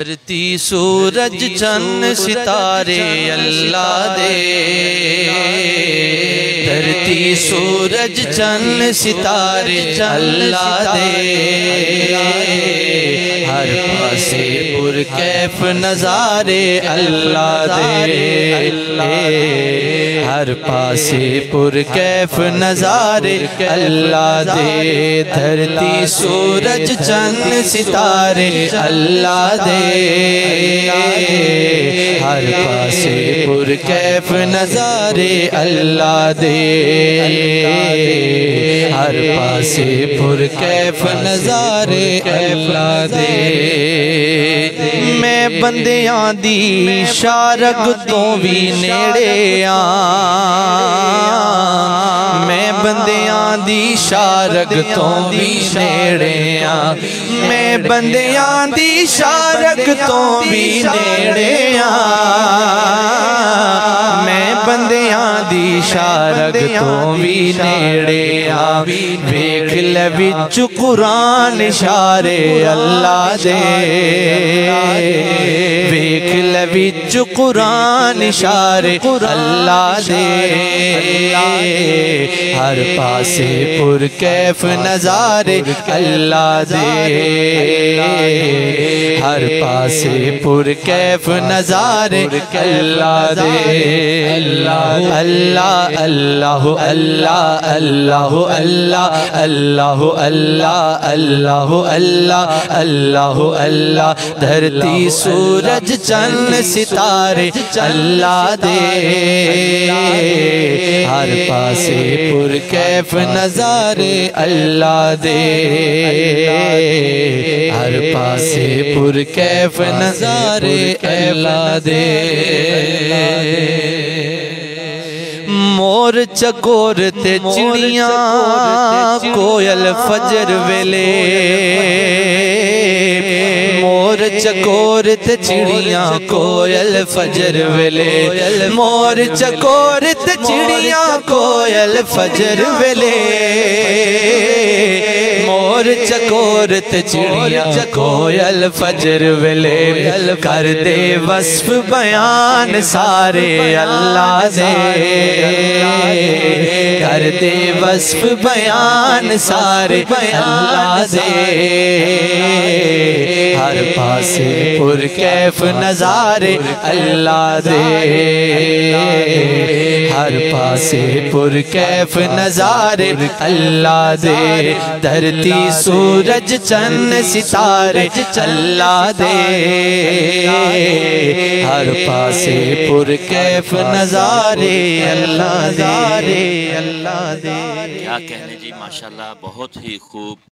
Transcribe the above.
धरती सूरज चंद सितारे अल्लाह दे, धरती सूरज चंद सितारे अल्लाह दे, हर पासे पुरकैफ नज़ारे अल्लाह दे, हर पासे पुरकैफ नज़ारे अल्लाह दे, धरती सूरज चंद सितारे अल्लाह दे, हर पासे पुरकैफ नज़ारे अल्लाह दे, हर पासे पुरकैफ नज़ारे अल्लाह दे। मैं बंदियां दी शारग तो भी नेड़े आ, मैं बंदियां दी शारग तो भी नेड़े आ, मैं बंदियां दी शारग तो भी नेड़े आ, मैं बंदियां दी शारग तो भी नेड़े आ, वेख ले विच कुरान इशारे अल्लाह दे, वेख ले विच कुरान इशारे अल्लाह दे, हर पासे पुरकैफ नज़ारे अल्लाह दे, हर पासे पुरकैफ नज़ारे अल्लाह दे, अल्लाह अल्लाह अल्लाह अल्लाह अल्लाह अल्लाह अल्लाह अल्लाह अल्लाह अल्लाह अल्लाह, धरती सूरज चंद सितारे अल्लाह दे, हर पासे पुरकैफ नज़ारे अल्लाह दे, हर पासे पुरकैफ नज़ारे अल्लाह दे। मोर चकोर ते चिड़िया कोयल फजर वेले, मोर चकोर ते चिड़िया कोयल फजर वेले, मोर चकोर ते चिड़िया कोयल फजर वेले, मोर चकोर ते चिड़िया कोयल फजर वेले, कर दे वस्फ बयान सारे अल्लाह दे, कर दे वस्फ बयान सारे अल्लाह दे, हर पासे पुरकैफ नज़ारे अल्लाह दे, हर पासे पुरकैफ नज़ारे अल्लाह दे, धरती सूरज चंद सितारे अल्लाह दे, हर पासे पुरकैफ नज़ारे अल्लाह दे, अल्लाह दे। क्या कहने जी, माशाल्लाह, बहुत ही खूब।